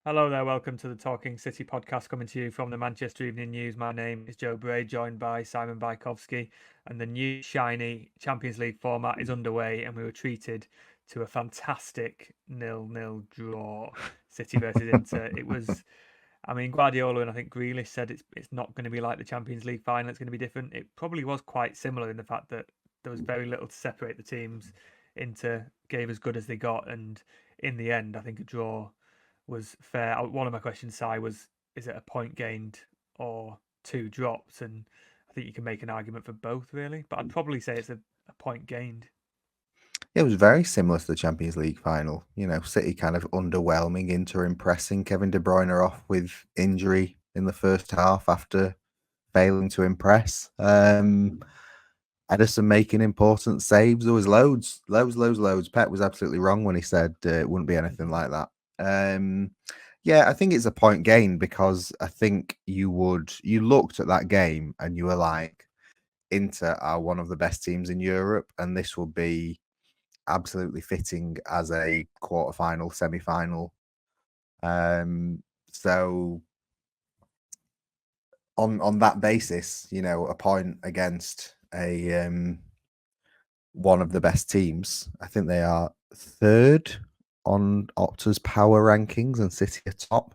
Hello there, welcome to the Talking City podcast coming to you from the Manchester Evening News. My name is Joe Bray, joined by Simon Bajkowski, and the new shiny Champions League format is underway, and we were treated to a fantastic 0-0 draw, City versus Inter. Guardiola and I think Grealish said it's not going to be like the Champions League final, it's going to be different. It probably was quite similar in the fact that there was very little to separate the teams. Inter gave as good as they got, and in the end, I think a draw was fair. One of my questions, Si, was is it a point gained or two dropped? And I think you can make an argument for both, really. But I'd probably say it's a point gained. It was very similar to the Champions League final. City kind of underwhelming, Inter impressing. Kevin De Bruyne off with injury in the first half after failing to impress. Edison making important saves. There was loads. Pep was absolutely wrong when he said it wouldn't be anything like that. Yeah, I think it's a point gain because I think you looked at that game and you were like, Inter are one of the best teams in Europe, and this will be absolutely fitting as a quarterfinal, semi-final. So on that basis, a point against a one of the best teams. I think they are third on Opta's power rankings, and City are top.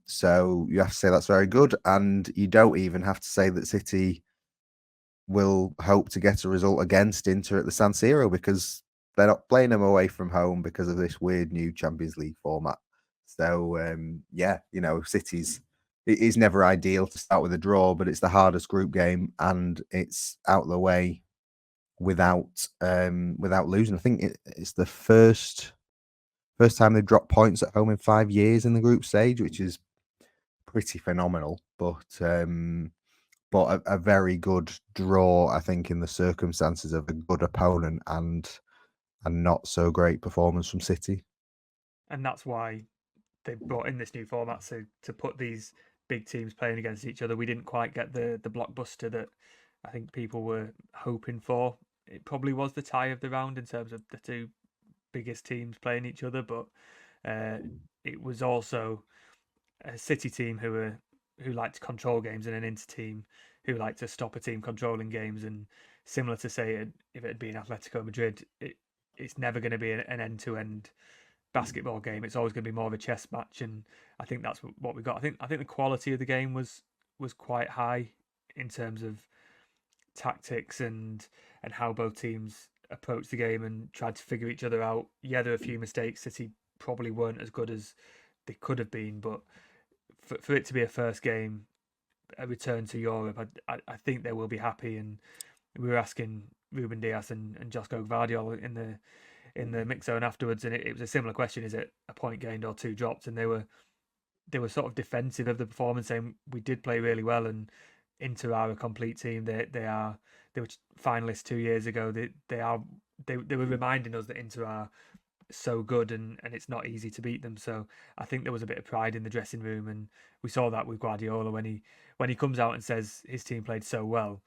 So you have to say that's very good, and you don't even have to say that City will hope to get a result against Inter at the San Siro because they're not playing them away from home because of this weird new Champions League format. So City's it is never ideal to start with a draw, but it's the hardest group game and it's out of the way without losing. I think it's the first time they've dropped points at home in 5 years in the group stage, which is pretty phenomenal. But a very good draw, I think, in the circumstances of a good opponent and a not so great performance from City. And that's why they brought in this new format to put these big teams playing against each other. We didn't quite get the blockbuster that I think people were hoping for. It probably was the tie of the round in terms of the two biggest teams playing each other, but it was also a City team who like to control games and an Inter team who like to stop a team controlling games. And similar to say if it had been Atletico Madrid, it's never going to be an end to end basketball game. It's always going to be more of a chess match, and I think that's what we got. I think the quality of the game was quite high in terms of tactics and how both teams approached the game and tried to figure each other out. Yeah, there were a few mistakes. City probably weren't as good as they could have been, but for it to be a first game, a return to Europe, I think they will be happy. And we were asking Ruben Diaz and Josko Gvardiol in the mix zone afterwards, and it was a similar question: is it a point gained or two dropped? And they were sort of defensive of the performance, saying we did play really well, and Inter are a complete team. They were finalists 2 years ago. They were reminding us that Inter are so good and it's not easy to beat them. So I think there was a bit of pride in the dressing room, and we saw that with Guardiola when he comes out and says his team played so well.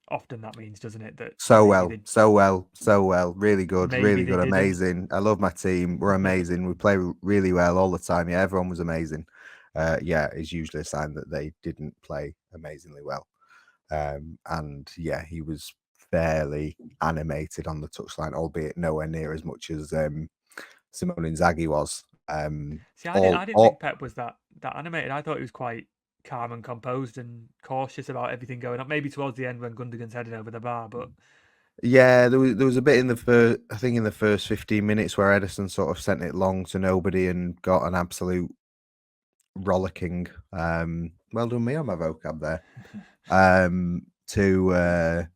Often that means, doesn't it, that So well, so well, so well. maybe Really they good, didn't. amazing. I love my team. We're amazing. We play really well all the time. Yeah, everyone was amazing. Yeah, it's usually a sign that they didn't play amazingly well. And yeah, he was fairly animated on the touchline, albeit nowhere near as much as Simone Inzaghi was. See, All, I didn't think all, Pep was that animated. I thought he was quite calm and composed and cautious about everything going on. Maybe towards the end when Gundogan's heading over the bar, but yeah, there was a bit in the first, I think in the first 15 minutes where Edison sort of sent it long to nobody and got an absolute rollicking. Well done me on my vocab there. To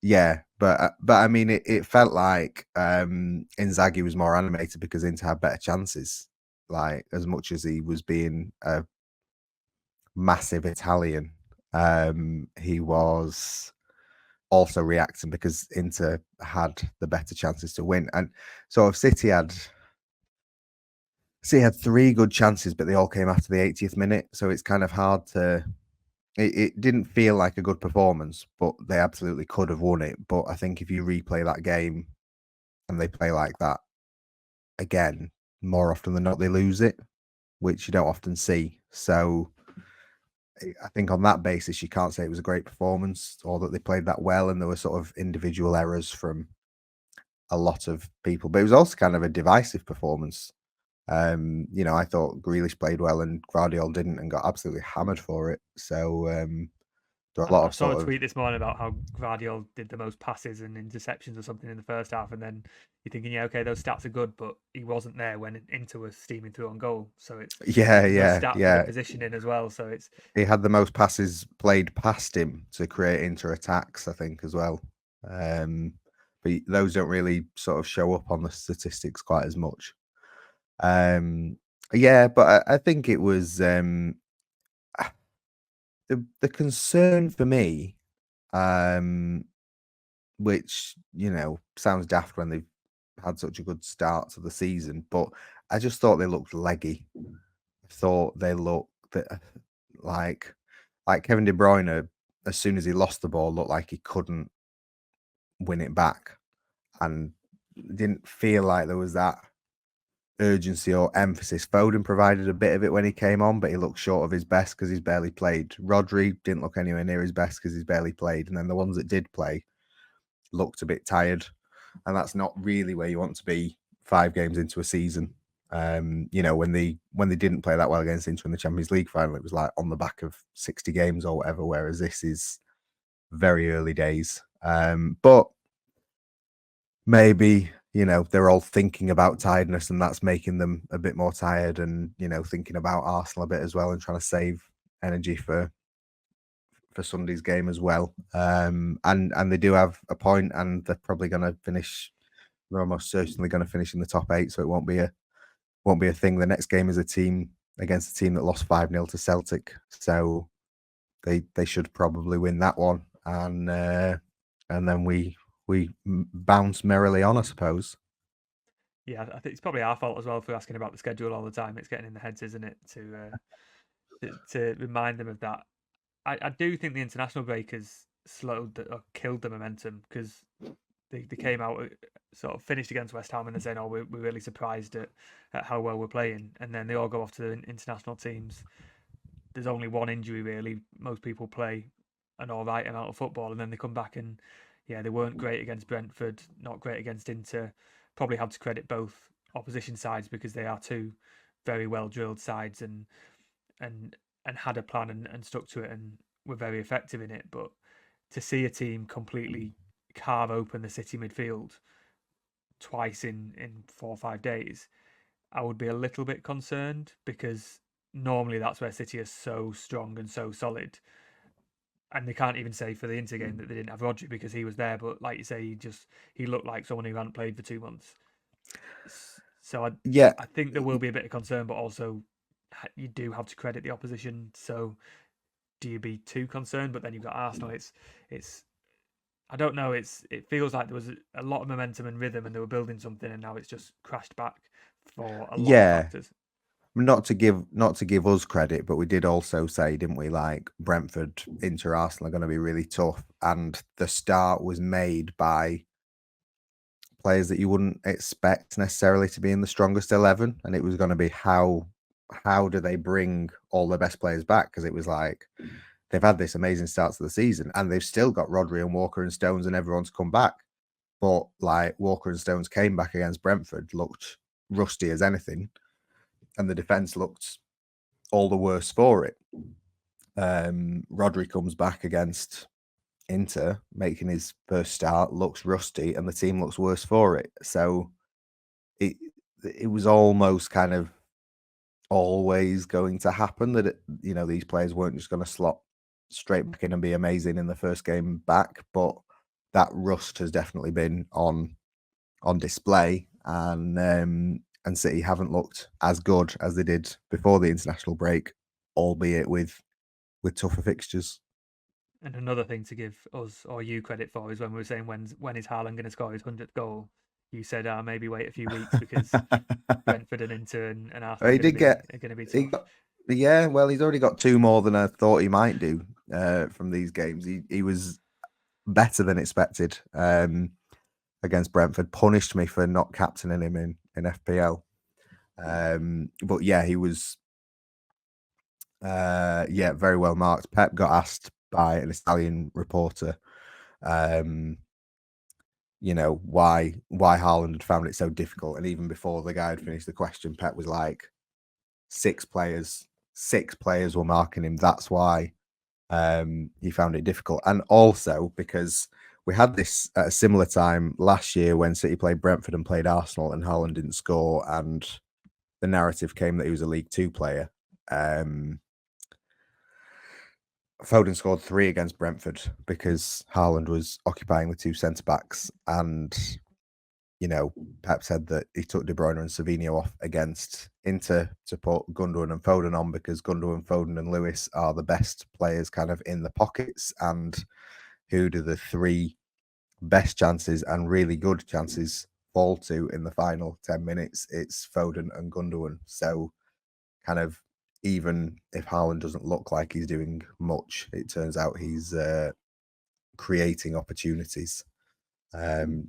Yeah, but I mean, it felt like Inzaghi was more animated because Inter had better chances. Like as much as he was being a massive Italian, he was also reacting because Inter had the better chances to win. And so if City had three good chances, but they all came after the 80th minute. So it's kind of hard to. It didn't feel like a good performance, but they absolutely could have won it. But I think if you replay that game and they play like that again, more often than not they lose it, which you don't often see. So I think on that basis, you can't say it was a great performance or that they played that well, and there were sort of individual errors from a lot of people. But it was also kind of a divisive performance. I thought Grealish played well and Guardiola didn't and got absolutely hammered for it. So there are a lot I of saw a sort of tweet this morning about how Guardiola did the most passes and interceptions or something in the first half, and then you're thinking, yeah, okay, those stats are good, but he wasn't there when Inter was steaming through on goal. So it's a good stat for the yeah. positioning as well. So it's He had the most passes played past him to create inter attacks, I think, as well. But those don't really sort of show up on the statistics quite as much. Yeah, but I think it was the concern for me, um, which sounds daft when they've had such a good start to the season, but I just thought they looked leggy. I thought they looked like Kevin De Bruyne, as soon as he lost the ball, looked like he couldn't win it back, and didn't feel like there was that urgency or emphasis. Foden provided a bit of it when he came on, but he looked short of his best because he's barely played. Rodri didn't look anywhere near his best because he's barely played, and then the ones that did play looked a bit tired, and that's not really where you want to be 5 games into a season. When they didn't play that well against Inter in the Champions League final, it was like on the back of 60 games or whatever, whereas this is very early days. But maybe they're all thinking about tiredness and that's making them a bit more tired, and thinking about Arsenal a bit as well and trying to save energy for Sunday's game as well. And they do have a point, and they're probably going to finish. They're almost certainly going to finish in the top 8, so it won't be a thing. The next game is a team against a team that lost 5-0 to Celtic, so they should probably win that one, and then we bounce merrily on, I suppose. yeah, I think it's probably our fault as well for asking about the schedule all the time. It's getting in the heads, isn't it, to remind them of that. I do think the international break has slowed or killed the momentum because they came out sort of finished against West Ham and they're saying, "Oh, we're really surprised at how well we're playing," and then they all go off to the international teams. There's only one injury really. Most people play an all right amount of football, and then they come back and yeah, they weren't great against Brentford, not great against Inter. Probably have to credit both opposition sides because they are two very well drilled sides and had a plan and stuck to it and were very effective in it. But to see a team completely carve open the City midfield twice in 4 or 5 days, I would be a little bit concerned because normally that's where City are so strong and so solid. And they can't even say for the Inter game that they didn't have Rodri because he was there. But like you say, he looked like someone who hadn't played for 2 months. So Yeah, I think there will be a bit of concern, but also you do have to credit the opposition. So do you be too concerned? But then you've got Arsenal. It's I don't know. It feels like there was a lot of momentum and rhythm, and they were building something, and now it's just crashed back for a lot of yeah. factors. Not to give us credit, but we did also say, didn't we, like Brentford, Inter, Arsenal are going to be really tough, and the start was made by players that you wouldn't expect necessarily to be in the strongest 11, and it was going to be how do they bring all their best players back, because it was like they've had this amazing start to the season and they've still got Rodri and Walker and Stones and everyone's come back, but like Walker and Stones came back against Brentford, looked rusty as anything, and the defense looked all the worse for it. Rodri comes back against Inter, making his first start, looks rusty, and the team looks worse for it. So it was almost kind of always going to happen that these players weren't just going to slot straight back in and be amazing in the first game back, but that rust has definitely been on display, and City haven't looked as good as they did before the international break, albeit with tougher fixtures. And another thing to give us or you credit for is when we were saying when is Haaland going to score his 100th goal, you said maybe wait a few weeks because Brentford and Inter and Arsenal He did get, are going to be he tough. got, yeah, well, he's already got 2 more than I thought he might do from these games. He was better than expected against Brentford, punished me for not captaining him in FPL. But yeah, he was very well marked. Pep got asked by an Italian reporter, why Haaland had found it so difficult. And even before the guy had finished the question, Pep was like, six players were marking him. That's why he found it difficult. And also because we had this at a similar time last year when City played Brentford and played Arsenal and Haaland didn't score, and the narrative came that he was a League Two player. Foden scored 3 against Brentford because Haaland was occupying the two centre-backs, and Pep said that he took De Bruyne and Savinho off against Inter to put Gundogan and Foden on because Gundogan, Foden and Lewis are the best players kind of in the pockets. And who do the 3 best chances and really good chances fall to in the final 10 minutes? It's Foden and Gundogan. So kind of, even if Haaland doesn't look like he's doing much, it turns out he's creating opportunities.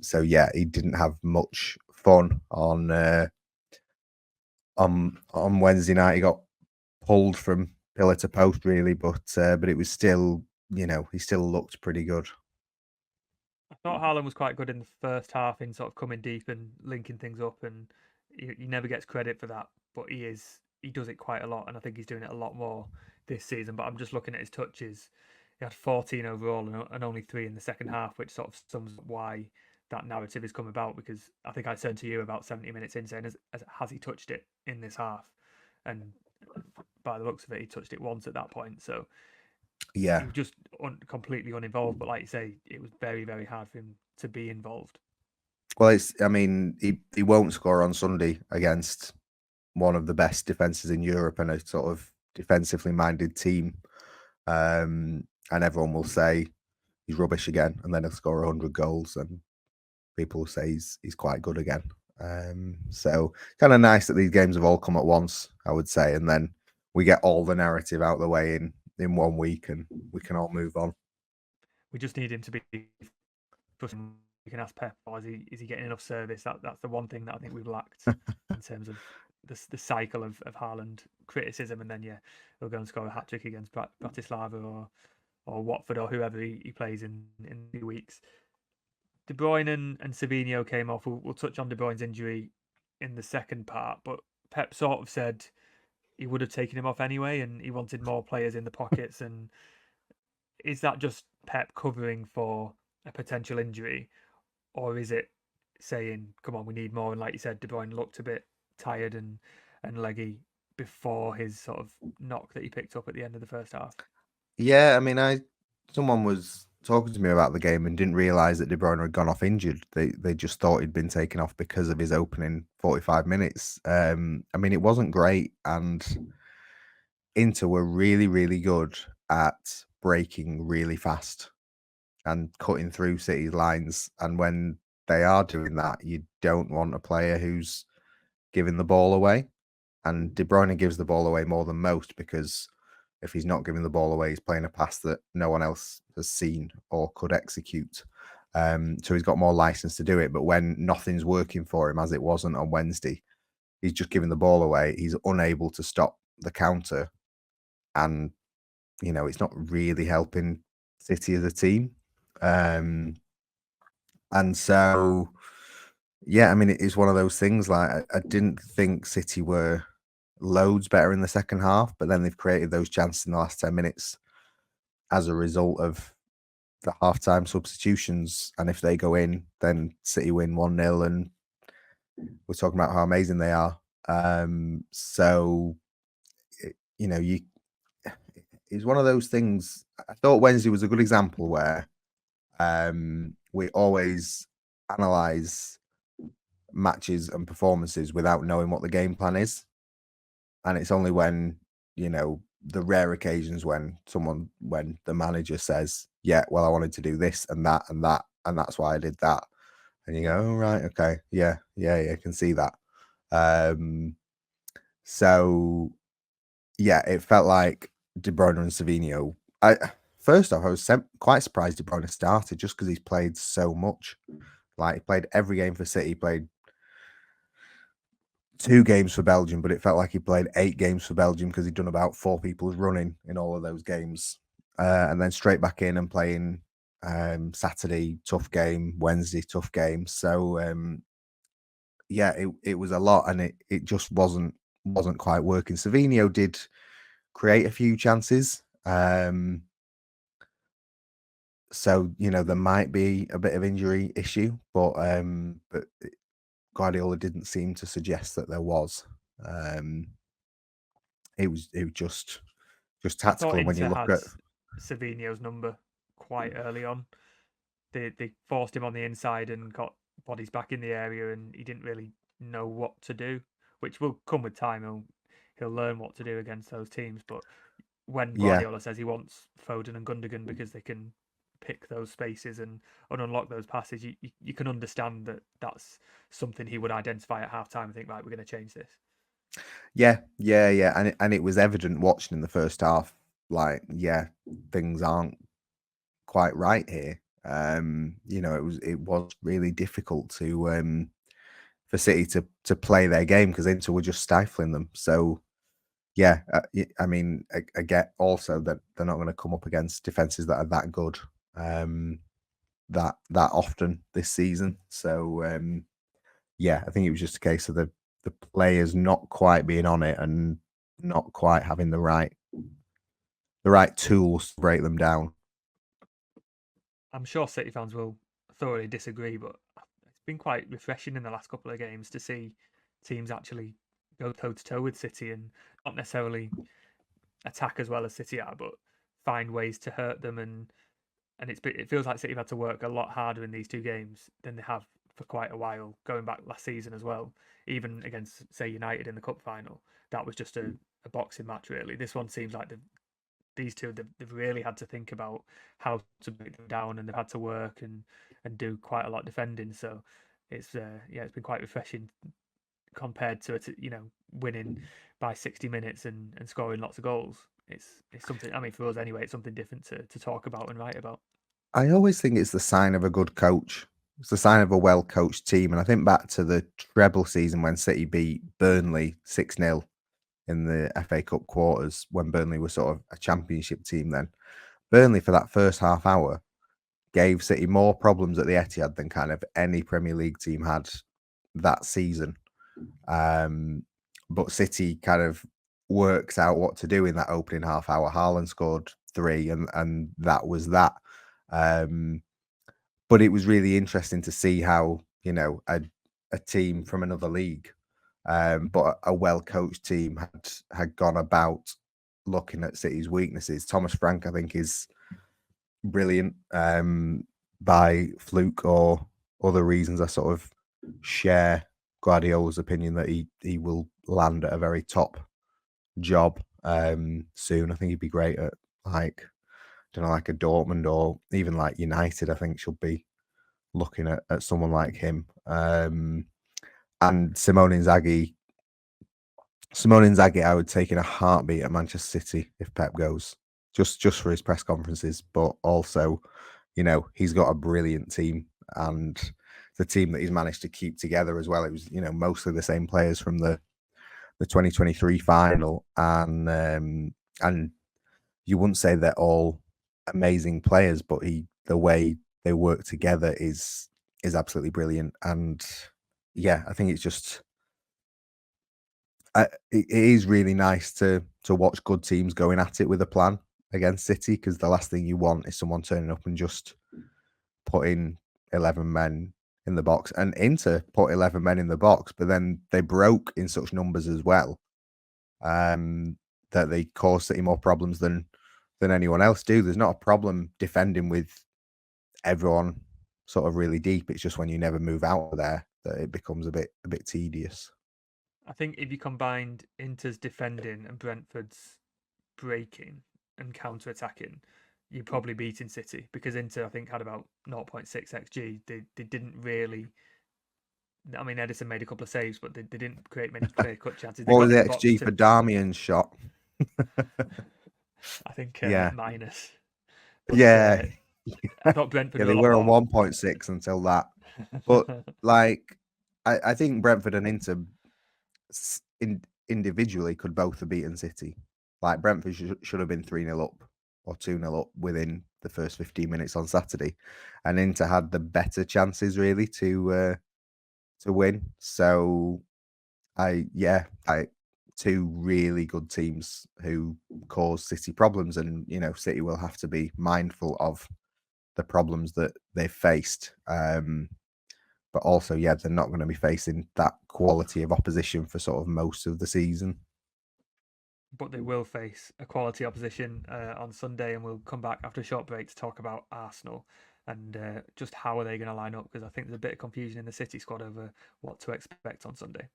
So yeah, he didn't have much fun on Wednesday night. He got pulled from pillar to post, really, but it was still, he still looked pretty good. I thought Haaland was quite good in the first half in sort of coming deep and linking things up, and he never gets credit for that, but he does it quite a lot, and I think he's doing it a lot more this season. But I'm just looking at his touches. He had 14 overall and only 3 in the second half, which sort of sums up why that narrative has come about. Because I think I said to you about 70 minutes in saying, has he touched it in this half? And by the looks of it, he touched it once at that point. So Yeah, he was just completely uninvolved. But like you say, it was very, very hard for him to be involved. well, he won't score on Sunday against one of the best defenses in Europe and a sort of defensively minded team. And everyone will say he's rubbish again, and then he'll score 100 goals, and people will say he's quite good again. So kind of nice that these games have all come at once, I would say, and then we get all the narrative out of the way in 1 week, and we can all move on. We just need him to be. We can ask Pep, or is he getting enough service? That's the one thing that I think we've lacked in terms of the cycle of Haaland criticism, and then he'll go and score a hat trick against Bratislava or Watford or whoever he plays in 2 weeks. De Bruyne and Savinho came off. We'll touch on De Bruyne's injury in the second part, but Pep sort of said he would have taken him off anyway, and he wanted more players in the pockets. And is that just Pep covering for a potential injury, or is it saying, "Come on, we need more"? And like you said, De Bruyne looked a bit tired and leggy before his sort of knock that he picked up at the end of the first half. Yeah, I mean, someone was talking to me about the game and didn't realize that De Bruyne had gone off injured. They just thought he'd been taken off because of his opening 45 minutes. I mean, it wasn't great, and Inter were really, really good at breaking really fast and cutting through City's lines. And when they are doing that, you don't want a player who's giving the ball away. And De Bruyne gives the ball away more than most, because if he's not giving the ball away, he's playing a pass that no one else has seen or could execute. So he's got more license to do it. But when nothing's working for him, as it wasn't on Wednesday, he's just giving the ball away. He's unable to stop the counter. And, it's not really helping City as a team. And so, yeah, I mean, it is one of those things. Like, I didn't think City were loads better in the second half, but then they've created those chances in the last 10 minutes as a result of the halftime substitutions. And if they go in, then City win 1-0, and we're talking about how amazing they are. So, it's one of those things. I thought Wednesday was a good example where we always analyze matches and performances without knowing what the game plan is. And it's only when, the rare occasions when the manager says, yeah, well, I wanted to do this and that and that, and that's why I did that. And you go, oh, right, okay, yeah, I can see that. So, yeah, it felt like De Bruyne and Savinho. First off, I was quite surprised De Bruyne started, just because he's played so much. Like, he played every game for City, played 2 games for Belgium, but it felt like he played 8 games for Belgium because he'd done about 4 people's running in all of those games. And then straight back in and playing Saturday, tough game, Wednesday, tough game. So yeah, it was a lot, and it just wasn't quite working. Savinho did create a few chances. So, there might be a bit of injury issue, but Guardiola didn't seem to suggest that there was. It was just I thought tactical when you Inter look had at. Savinho's number quite early on. They forced him on the inside and got bodies back in the area, and he didn't really know what to do, which will come with time. He'll learn what to do against those teams. But when Yeah, Guardiola says he wants Foden and Gundogan because they can pick those spaces and unlock those passes, you can understand that that's something he would identify at half time and think, right, we're going to change this. yeah, and it was evident watching in the first half. Like, yeah, things aren't quite right here. It was really difficult to for City to play their game because Inter were just stifling them. So yeah, I mean, I get also that they're not going to come up against defenses that are that good that often this season. So yeah, I think it was just a case of the players not quite being on it and not quite having the right tools to break them down. I'm sure City fans will thoroughly disagree, but it's been quite refreshing in the last couple of games to see teams actually go toe to toe with City and not necessarily attack as well as City are, but find ways to hurt them. And it feels like City have had to work a lot harder in these 2 games than they have for quite a while, going back last season as well. Even against, say, United in the cup final, that was just a boxing match, really. This one seems like these two, they've really had to think about how to break them down, and they've had to work and do quite a lot defending. So it's it's been quite refreshing compared to winning by 60 minutes and scoring lots of goals. It's something. I mean, for us anyway, it's something different to talk about and write about. I always think it's the sign of a good coach. It's the sign of a well coached team. And I think back to the treble season when City beat Burnley 6-0 in the FA Cup quarters, when Burnley was sort of a championship team then. Burnley, for that first half hour, gave City more problems at the Etihad than kind of any Premier League team had that season. But City kind of works out what to do in that opening half hour. Haaland scored 3, and that was that. But it was really interesting to see how a team from another league, but a well coached team had gone about looking at City's weaknesses. Thomas Frank, I think, is brilliant. By fluke or other reasons, I sort of share Guardiola's opinion that he will land at a very top job soon. I think he'd be great at like like a Dortmund or even like United. I think she'll be looking at someone like him. And Simone Inzaghi, I would take in a heartbeat at Manchester City if Pep goes, just for his press conferences, but also, he's got a brilliant team, and the team that he's managed to keep together as well. It was, mostly the same players from the 2023 final, and you wouldn't say they're all amazing players, but the way they work together is absolutely brilliant. And yeah, I think it's just it is really nice to watch good teams going at it with a plan against City, because the last thing you want is someone turning up and just putting 11 men in the box. And Inter put 11 men in the box, but then they broke in such numbers as well, that they caused City more problems than anyone else do. There's not a problem defending with everyone sort of really deep. It's just when you never move out of there that it becomes a bit tedious. I think if you combined Inter's defending and Brentford's breaking and counter attacking, you're probably beating City, because Inter, I think, had about 0.6 xg. They didn't really. I mean, Edison made a couple of saves, but they didn't create many clear cut chances. They What was got the in the box XG for to. Darmian's shot? I think Yeah. minus. But Yeah. I thought Brentford Yeah, were they a lot were on more. 1.6 until that. But like, I think Brentford and Inter, individually could both have beaten City. Like Brentford should have been 3-0 up or 2-0 up within the first 15 minutes on Saturday, and Inter had the better chances really to win. So I two really good teams who cause City problems, and City will have to be mindful of the problems that they've faced. But also, yeah, they're not going to be facing that quality of opposition for sort of most of the season. But they will face a quality opposition on Sunday, and we'll come back after a short break to talk about Arsenal and just how are they going to line up, because I think there's a bit of confusion in the City squad over what to expect on Sunday.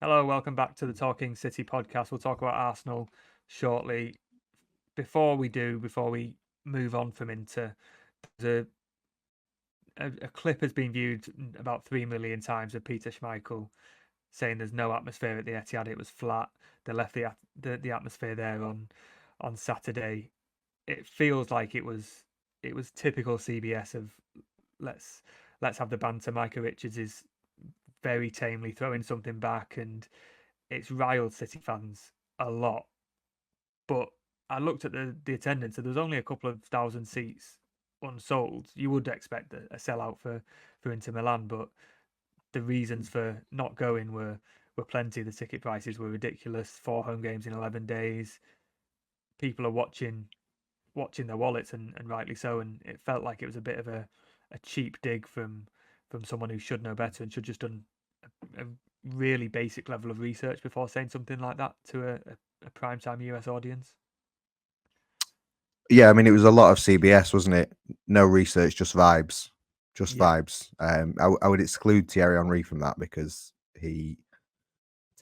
Hello, welcome back to the Talking City podcast. We'll talk about Arsenal shortly. Before we move on from Inter, there's a clip has been viewed about 3 million times of Peter Schmeichel saying there's no atmosphere at the Etihad. It was flat. They left the atmosphere there on Saturday. It feels like it was typical CBS of let's have the banter. Micah Richards is very tamely throwing something back, and it's riled City fans a lot. But I looked at the attendance, and there was only a couple of thousand seats unsold. You would expect a sellout for Inter Milan, but the reasons for not going were plenty. The ticket prices were ridiculous. 4 home games in 11 days. People are watching their wallets, and rightly so. And it felt like it was a bit of a cheap dig from someone who should know better and should just done a really basic level of research before saying something like that to a primetime US audience. Yeah, I mean, it was a lot of CBS, wasn't it? No research, just vibes. Yeah. Vibes. I would exclude Thierry Henry from that because he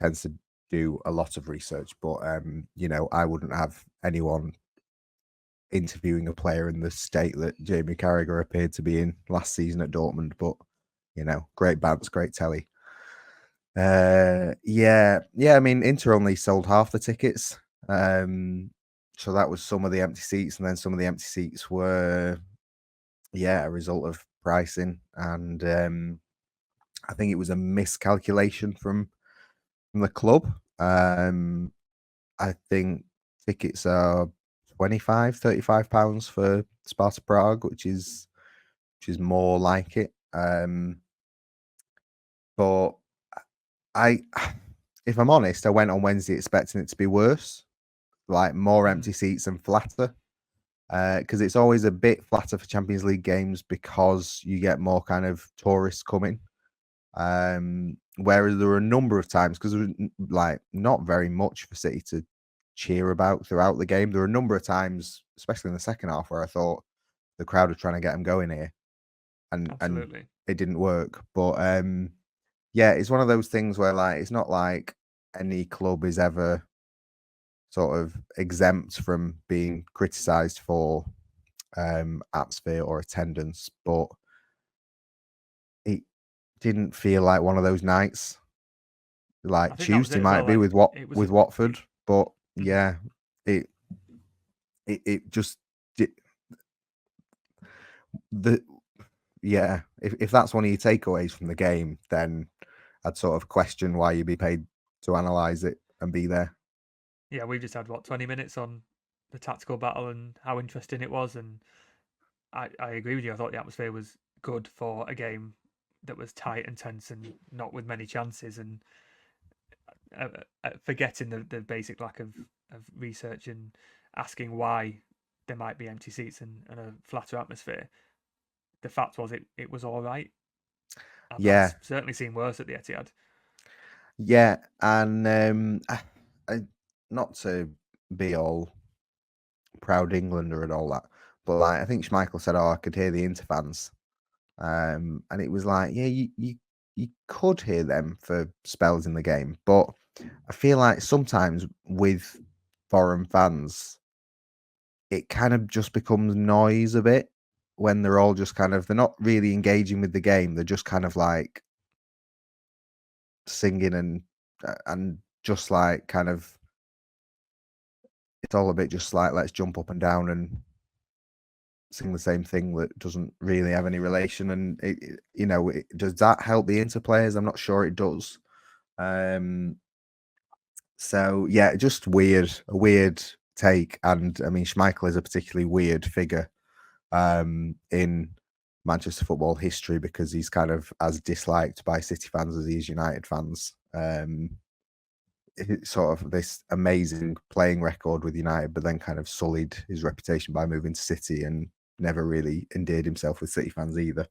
tends to do a lot of research. But I wouldn't have anyone interviewing a player in the state that Jamie Carragher appeared to be in last season at Dortmund. But great bounce, great telly. Yeah. I mean, Inter only sold half the tickets. So that was some of the empty seats, and then some of the empty seats were, a result of pricing, and I think it was a miscalculation from the club. I think tickets are £25-35 for Sparta Prague, which is more like it. But if I'm honest, I went on Wednesday expecting it to be worse, like more empty seats and flatter. Because it's always a bit flatter for Champions League games because you get more kind of tourists coming. Whereas there were a number of times, because there was like not very much for City to cheer about throughout the game. There were a number of times, especially in the second half, where I thought the crowd were trying to get them going here, and Absolutely. it didn't work. But yeah, it's one of those things where like it's not like any club is ever sort of exempt from being criticised for atmosphere or attendance, but it didn't feel like one of those nights. I Like think that was Tuesday it as might well. be Like with it was. Watford, but yeah, it just the if that's one of your takeaways from the game, then I'd sort of question why you'd be paid to analyze it and be there. Yeah, we've just had 20 minutes on the tactical battle and how interesting it was, and I agree with you. I thought the atmosphere was good for a game that was tight and tense and not with many chances, and forgetting the basic lack of research and asking why there might be empty seats and a flatter atmosphere. The fact was it was all right. I've Yeah, certainly seen worse at the Etihad. yeah, and not to be all proud Englander and all that, but like I think Schmeichel said, "Oh, I could hear the Inter fans," and it was like, yeah, you could hear them for spells in the game, but I feel like sometimes with foreign fans, it kind of just becomes noise a bit when they're all just kind of they're not really engaging with the game. They're just kind of like singing and and just like kind of, it's all a bit just like let's jump up and down and sing the same thing that doesn't really have any relation. And does that help the interplayers? I'm not sure it does. So yeah, just a weird take. And I mean, Schmeichel is a particularly weird figure in Manchester football history because he's kind of as disliked by City fans as he is United fans. It's sort of this amazing playing record with United, but then kind of sullied his reputation by moving to City and never really endeared himself with City fans either.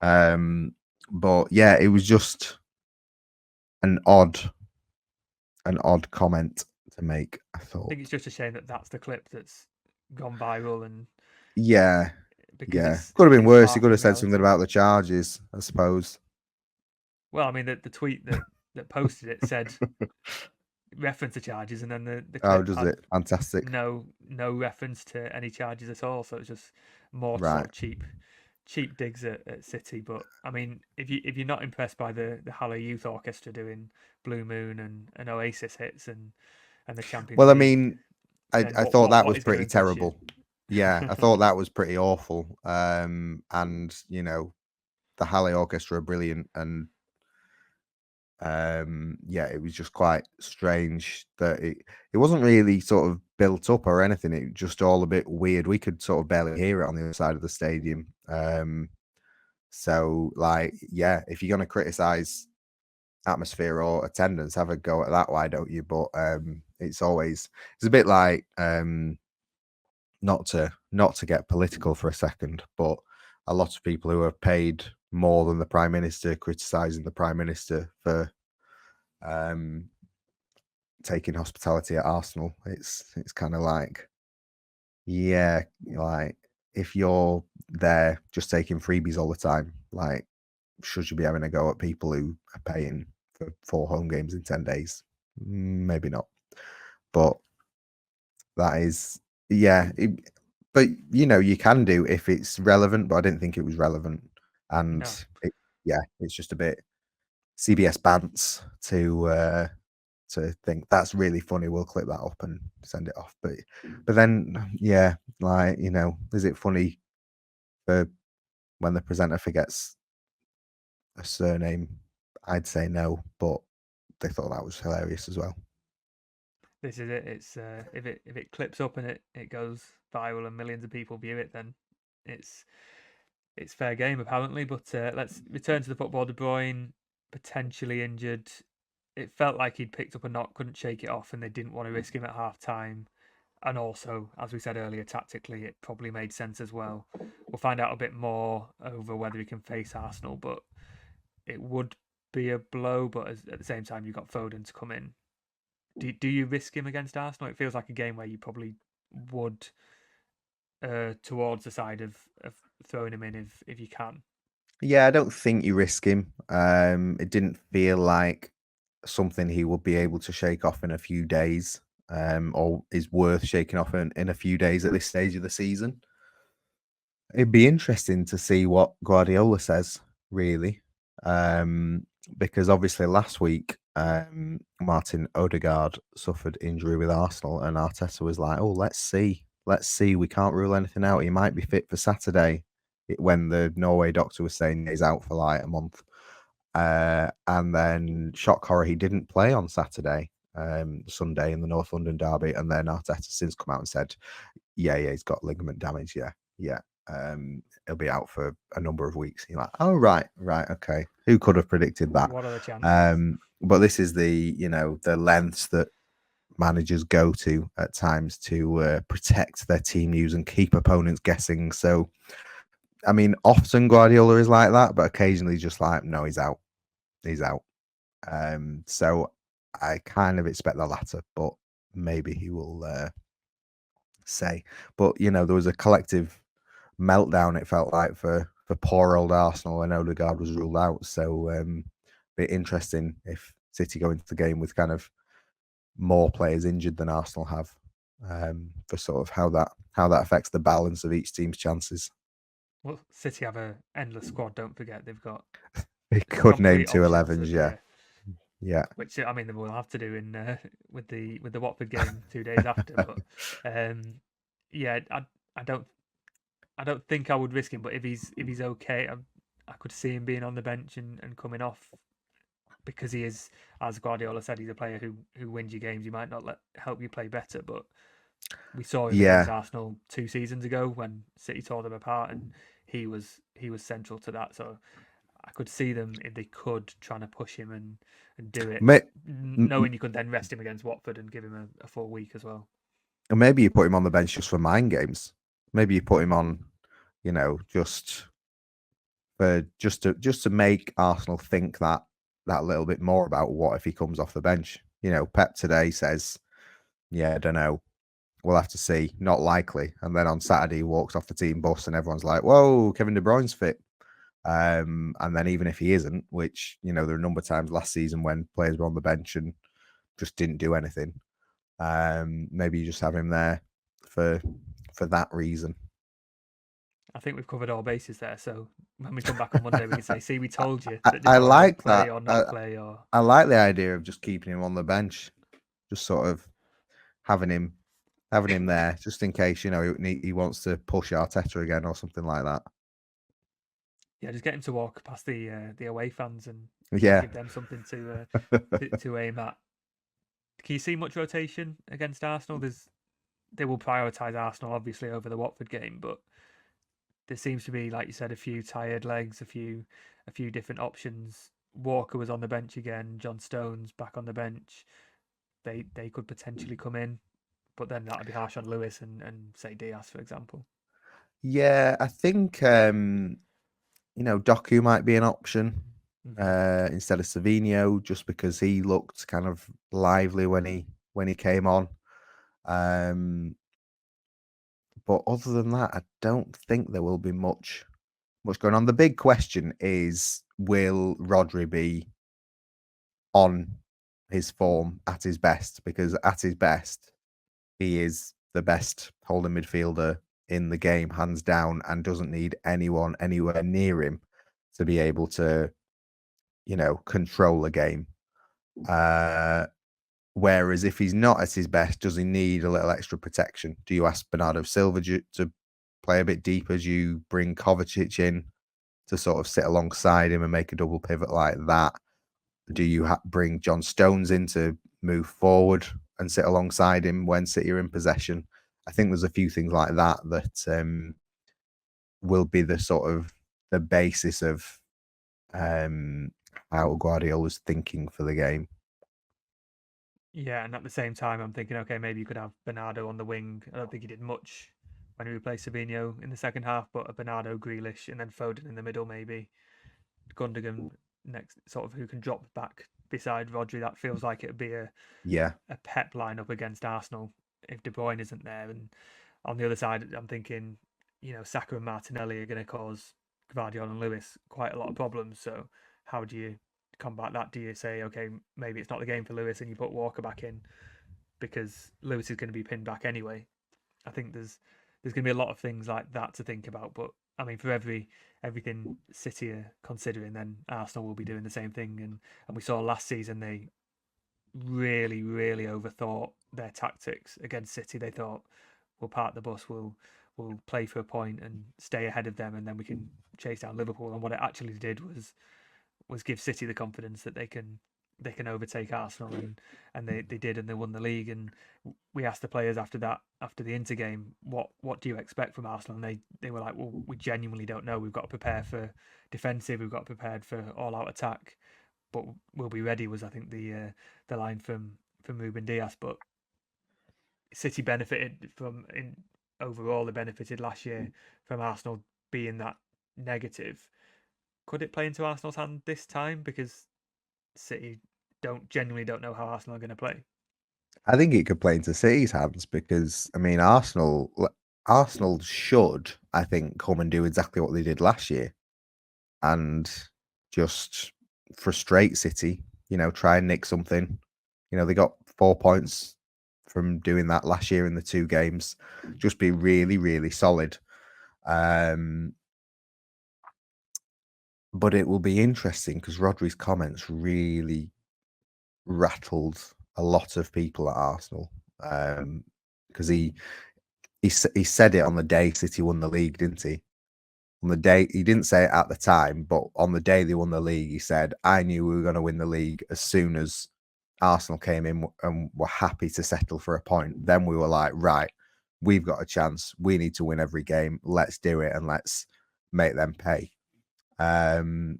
But yeah, it was just an odd comment to make, I I thought. think it's just a shame that that's the clip that's gone viral, and Yeah, because could have been it's worse. He far could from have said something reality. about the charges, I suppose. Well, I mean, the tweet that posted it said reference to charges, and then the Oh, clip does had it? Fantastic. no reference to any charges at all. So it's just more sort Right. of cheap digs at City. But I mean, if you're not impressed by the Halle Youth Orchestra doing Blue Moon and Oasis hits and the Champions Well, I League, mean, then I thought that what was is going to pretty impress you? terrible. Yeah, I thought that was pretty awful. And the Halle Orchestra are brilliant, and yeah, it was just quite strange that it wasn't really sort of built up or anything. It was just all a bit weird. We could sort of barely hear it on the other side of the stadium. So like, yeah, if you're gonna criticize atmosphere or attendance, have a go at that, why don't you? But it's a bit like not to get political for a second, but a lot of people who are paid more than the Prime Minister criticizing the Prime Minister for taking hospitality at Arsenal. It's kind of like, yeah, like if you're there just taking freebies all the time, like should you be having a go at people who are paying for 4 home games in 10 days? Maybe not. But that is, yeah. But you can do if it's relevant, but I didn't think it was relevant. And No, yeah, it's just a bit CBS bants to think that's really funny. We'll clip that up and send it off. But then, yeah, like is it funny for when the presenter forgets a surname? I'd say no, but they thought that was hilarious as well. this is it. It's if it clips up and it goes viral and millions of people view it, then it's it's fair game apparently. But let's return to the football. De Bruyne potentially injured. It felt like he'd picked up a knock, couldn't shake it off, and they didn't want to risk him at half time. And also, as we said earlier, tactically, it probably made sense as well. We'll find out a bit more over whether he can face Arsenal, but it would be a blow. But at the same time, you've got Foden to come in. Do you risk him against Arsenal? It feels like a game where you probably would towards the side of throwing him in if you can. Yeah, I don't think you risk him. It didn't feel like something he would be able to shake off in a few days, or is worth shaking off in a few days at this stage of the season. It'd be interesting to see what Guardiola says, really, because obviously last week Martin Odegaard suffered injury with Arsenal, and Arteta was like, "Oh, let's see. We can't rule anything out. He might be fit for Saturday." When the Norway doctor was saying he's out for like a month, and then shock horror, he didn't play on Saturday, Sunday in the North London derby, and then Arteta since come out and said, "Yeah, he's got ligament damage. Yeah." He'll be out for a number of weeks. You're like, oh right, okay. Who could have predicted that? What are the chances? But this is the lengths that managers go to at times to protect their team news and keep opponents guessing. So, I mean, often Guardiola is like that, but occasionally just like, no, he's out. He's out. So I kind of expect the latter, but maybe he will say. But there was a collective meltdown, it felt like, for poor old Arsenal when Odegaard was ruled out. So bit interesting if City go into the game with kind of more players injured than Arsenal have, for sort of how that affects the balance of each team's chances. Well, City have a endless squad. Don't forget they've got They could name complete two options 11s, at yeah. Yeah. which I mean they will have to do in with the Watford game 2 days after. But yeah, I don't think I would risk him. But if he's okay, I could see him being on the bench and coming off because he is, as Guardiola said, he's a player who wins you games. He might not help you play better, but we saw him against Yeah. Arsenal 2 seasons ago when City tore them apart, and he was central to that. So I could see them if they could trying to push him and do it, May- knowing you could then rest him against Watford and give him a full week as well. Maybe you put him on the bench just for mind games. Maybe you put him on, just for just to make Arsenal think that little bit more about what if he comes off the bench. Pep today says, "Yeah, I don't know. We'll have to see. Not likely." And then on Saturday, he walks off the team bus, and everyone's like, "Whoa, Kevin De Bruyne's fit." And then even if he isn't, which there are a number of times last season when players were on the bench and just didn't do anything. Maybe you just have him there for that reason. I think we've covered all bases there. So when we come back on Monday, we can say, "See, we told you I, that De I Bruyne would like play that. or not play." Or I like the idea of just keeping him on the bench, just sort of having him there, just in case he wants to push Arteta again or something like that. yeah, just get him to walk past the away fans and Yeah. give them something to aim at. Can you see much rotation against Arsenal? They will prioritise Arsenal obviously over the Watford game, but there seems to be, like you said, a few tired legs, a few different options. Walker was on the bench again. John Stones back on the bench. They could potentially come in, but then that would be harsh on Lewis and say Diaz, for example. Yeah, I think Doku might be an option instead of Savino, just because he looked kind of lively when he came on. But other than that, I don't think there will be much going on. The big question is, will Rodri be on his form at his best? Because at his best, he is the best holding midfielder in the game, hands down, and doesn't need anyone anywhere near him to be able to, control a game. Whereas if he's not at his best, does he need a little extra protection? Do you ask Bernardo Silva to play a bit deeper? Do you bring Kovacic in to sort of sit alongside him and make a double pivot like that? Do you bring John Stones in to move forward and sit alongside him when City are in possession? I think there's a few things like that will be the sort of the basis of how Guardiola's thinking for the game. Yeah, and at the same time, I'm thinking, okay, maybe you could have Bernardo on the wing. I don't think he did much when he replaced Sabino in the second half, but a Bernardo, Grealish, and then Foden in the middle, maybe Gundogan next, sort of who can drop back beside Rodri. That feels like it'd be a Yeah. Pep lineup against Arsenal if De Bruyne isn't there. And on the other side, I'm thinking, Saka and Martinelli are going to cause Gvardiol and Lewis quite a lot of problems. So how do you combat that? Do you say, okay, maybe it's not the game for Lewis and you put Walker back in because Lewis is going to be pinned back anyway? I think there's going to be a lot of things like that to think about. But I mean, for everything City are considering, then Arsenal will be doing the same thing. And we saw last season they really, really overthought their tactics against City. They thought we'll park the bus, we'll play for a point and stay ahead of them, and then we can chase down Liverpool. And what it actually did was give City the confidence that they can overtake Arsenal, and they did, and they won the league. And we asked the players after the Inter game, what do you expect from Arsenal? And they were like, well, we genuinely don't know. We've got to prepare for defensive. We've got to prepare for all out attack, but we'll be ready. Was I think the line from Ruben Diaz. But City benefited overall. They benefited last year from Arsenal being that negative. Could it play into Arsenal's hand this time because City genuinely don't know how Arsenal are going to play? I think it could play into City's hands because, I mean, Arsenal should, I think, come and do exactly what they did last year and just frustrate City, try and nick something. They got 4 points from doing that last year in the 2 games. Just be really, really solid. But it will be interesting because Rodri's comments really rattled a lot of people at Arsenal, because he said it on the day City won the league, didn't he? On the day, he didn't say it at the time, but on the day they won the league, he said, "I knew we were going to win the league as soon as Arsenal came in and were happy to settle for a point. Then we were like, right, we've got a chance. We need to win every game. Let's do it and let's make them pay." And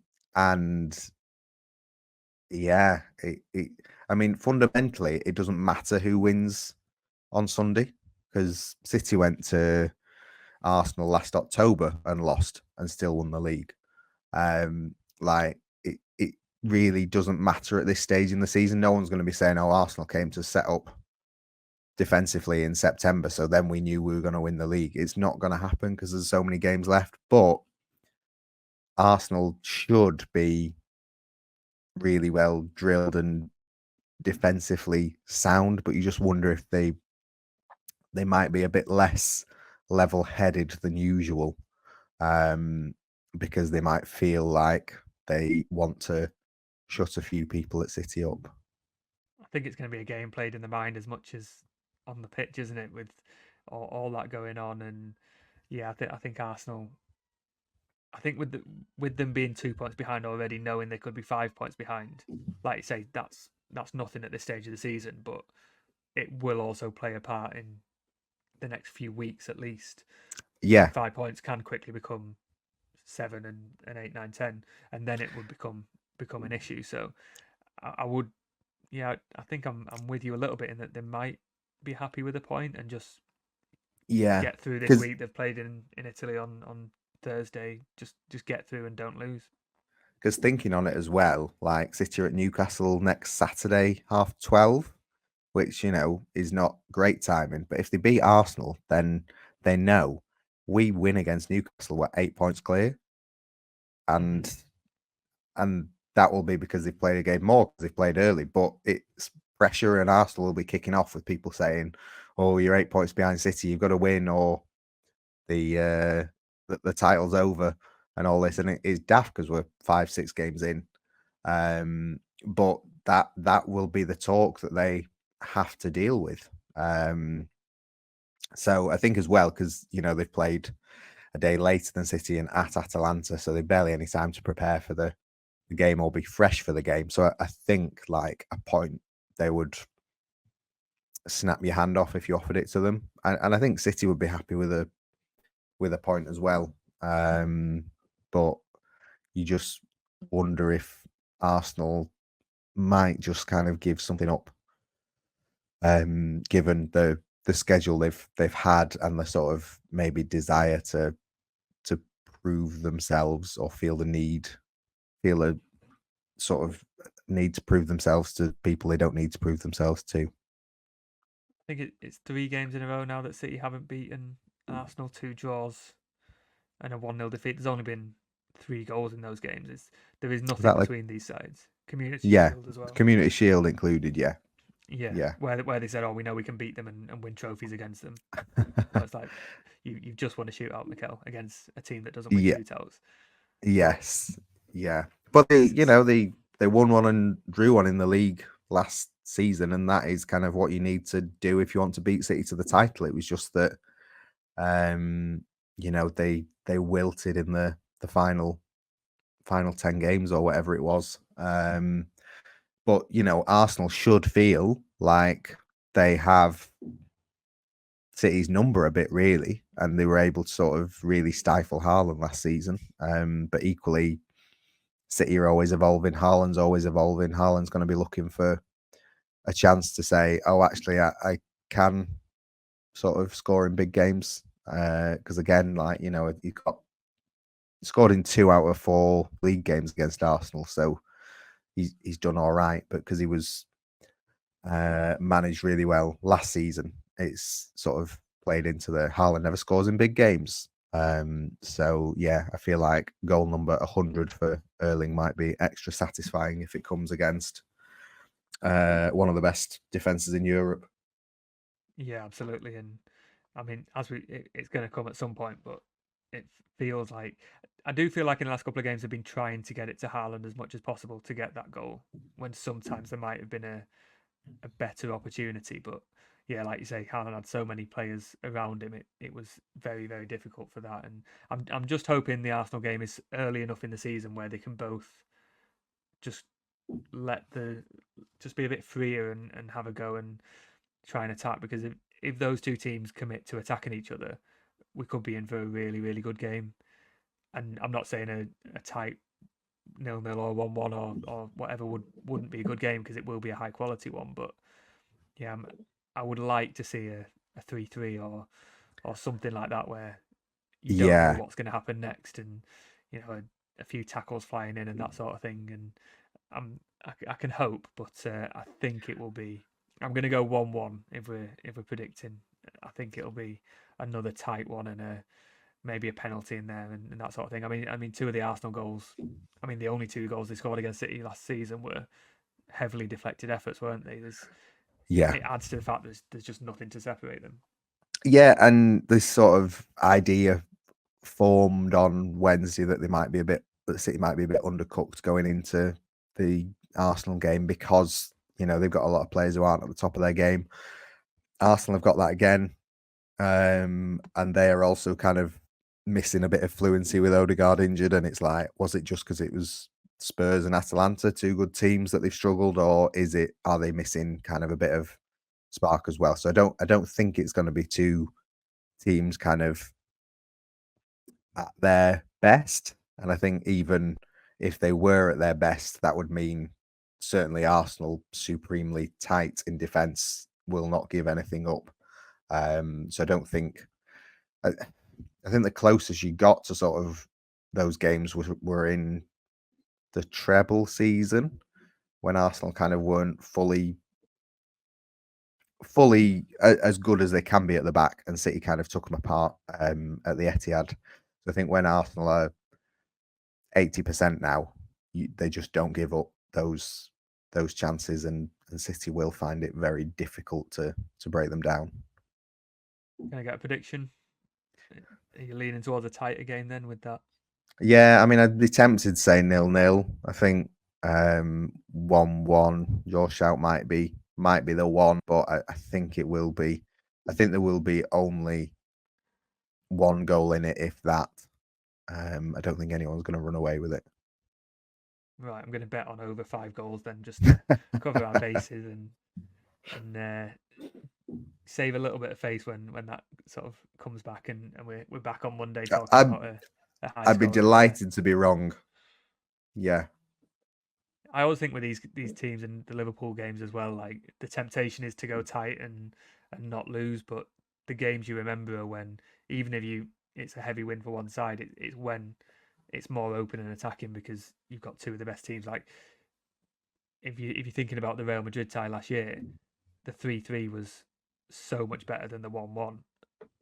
yeah, I mean, fundamentally, it doesn't matter who wins on Sunday, because City went to Arsenal last October and lost and still won the league. Like it really doesn't matter at this stage in the season. No one's going to be saying, "Oh, Arsenal came to set up defensively in September, so then we knew we were going to win the league." It's not going to happen because there's so many games left. But Arsenal should be really well drilled and defensively sound, but you just wonder if they might be a bit less level-headed than usual, because they might feel like they want to shut a few people at City up. I think it's going to be a game played in the mind as much as on the pitch, isn't it? With all that going on, and yeah, I think Arsenal. I think with them being 2 points behind already, knowing they could be 5 points behind, like you say, that's nothing at this stage of the season. But it will also play a part in the next few weeks at least. Yeah, 5 points can quickly become 7 and 8, 9, 10, and then it would become an issue. So I would, yeah, I think I'm with you a little bit in that they might be happy with a point and just yeah, get through this because week. They've played in Italy on Thursday. Just get through and don't lose. thinking on it as well, like City are at Newcastle next Saturday, 12:30, which is not great timing. But if they beat Arsenal, then they know we win against Newcastle, we're 8 points clear, and and that will be because they've played a game more because they've played early. But it's pressure, and Arsenal will be kicking off with people saying, "Oh, you're 8 points behind City. You've got to win, or the title's over," and all this. And it is daft because we're 5-6 games in. But that will be the talk that they have to deal with. So I think as well, because they've played a day later than City and at Atalanta, so they've barely any time to prepare for the game or be fresh for the game. So I think like a point, they would snap your hand off if you offered it to them, and I think City would be happy with a point as well. But you just wonder if Arsenal might just kind of give something up, given the schedule they've had and the sort of maybe desire to prove themselves, or feel a sort of need to prove themselves to people they don't need to prove themselves to. I think it's 3 games in a row now that City haven't beaten Arsenal. 2 draws and a 1-0 defeat. There's only been 3 goals in those games. There is Is nothing that like, between these sides. Community yeah, Shield as well. Community Shield included? Yeah, Yeah, yeah. where they said, "Oh, we know we can beat them and win trophies against them." So it's like you've just won a shootout, Mikel, against a team that doesn't win Yeah, shootouts. But yes, yeah. But they won one and drew one in the league last season, and that is kind of what you need to do if you want to beat City to the title. It was just that, they wilted in the final 10 games or whatever it was. But Arsenal should feel like they have City's number a bit, really, and they were able to sort of really stifle Haaland last season. But equally, City are always evolving. Haaland's always evolving. Haaland's going to be looking for a chance to say, "Oh, actually, I can sort of score in big games." Because again, like he got scored in 2 out of 4 league games against Arsenal, so he's done all right. But because he was managed really well last season, it's sort of played into the Haaland never scores in big games. So yeah, I feel like goal number 100 for Erling might be extra satisfying if it comes against one of the best defenses in Europe. yeah, absolutely. And I mean, it's going to come at some point, but it feels like I do feel like in the last couple of games they've been trying to get it to Haaland as much as possible to get that goal. When sometimes there might have been a better opportunity, but yeah, like you say, Haaland had so many players around him. It was very very difficult for that, and I'm just hoping the Arsenal game is early enough in the season where they can both just just be a bit freer and have a go and try and attack, because if those two teams commit to attacking each other, we could be in for a really really good game. And I'm not saying a tight 0-0 or 1-1 or whatever wouldn't be a good game, because it will be a high quality one. But yeah, I would like to see a 3-3 or something like that, where you don't know Yeah, what's going to happen next, and a few tackles flying in and that sort of thing. And I can hope, but I think it will be. I'm going to go 1-1 if we're predicting. I think it'll be another tight one, and maybe a penalty in there and that sort of thing. I mean, two of the Arsenal goals. I mean, the only two goals they scored against City last season were heavily deflected efforts, weren't they? yeah, It adds to the fact there's just nothing to separate them. yeah. And this sort of idea formed on Wednesday that that City might be a bit undercooked going into the Arsenal game, because they've got a lot of players who aren't at the top of their game. Arsenal have got that again, and they are also kind of missing a bit of fluency with Odegaard injured. And it's like, was it just because it was Spurs and Atalanta, two good teams, that they've struggled, or are they missing kind of a bit of spark as well? So I don't think it's going to be two teams kind of at their best. And I think even if they were at their best, that would mean certainly Arsenal, supremely tight in defence, will not give anything up. So I don't think. I think the closest you got to sort of those games were in the treble season, when Arsenal kind of weren't fully as good as they can be at the back, and City kind of took them apart at the Etihad. So I think when Arsenal are 80% now, they just don't give up those chances, and City will find it very difficult to break them down. Can I get a prediction? Are you leaning towards a tighter game then with that? Yeah, I mean, I'd be tempted to say 0-0. I think 1-1. Your shout might be the one, but I think it will be. I think there will be only one goal in it, if that. I don't think anyone's going to run away with it. Right, I'm going to bet on over 5 goals then, just to cover our bases and save a little bit of face when that sort of comes back, and we're back on Monday talking about a high I'd be scoring affair. delighted to be wrong. Yeah. I always think with these teams and the Liverpool games as well, like the temptation is to go tight and not lose, but the games you remember are when, even if it's a heavy win for one side, it's when it's more open and attacking, because you've got two of the best teams. Like if you're thinking about the Real Madrid tie last year, the 3-3 was so much better than the 1-1,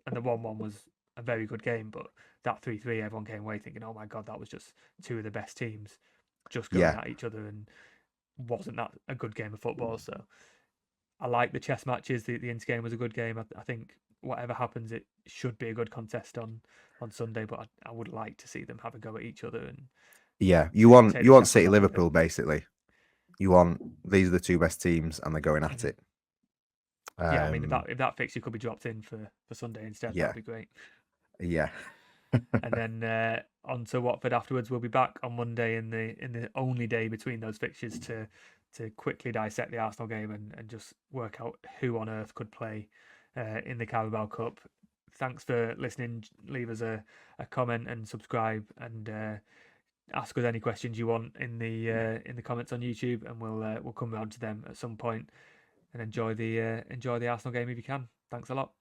and the 1-1 was a very good game, but that 3-3, everyone came away thinking, oh my god, that was just two of the best teams just going Yeah. at each other, and wasn't that a good game of football? So I like the chess matches. The Inter game was a good game. I think whatever happens, it should be a good contest on Sunday. But I would like to see them have a go at each other and Yeah. take the You want shackles City off, I think. Liverpool, basically. You want, these are the two best teams and they're going at it. Yeah, I mean, Um, if that fixture could be dropped in for Sunday instead, that yeah. would be great. Yeah. And then on to Watford afterwards. We'll be back on Monday in the only day between those fixtures to quickly dissect the Arsenal game and just work out who on earth could play in the Carabao Cup. Thanks for listening. Leave us a comment and subscribe, and ask us any questions you want in the comments on YouTube, and we'll come round to them at some point. And enjoy the Arsenal game if you can. Thanks a lot.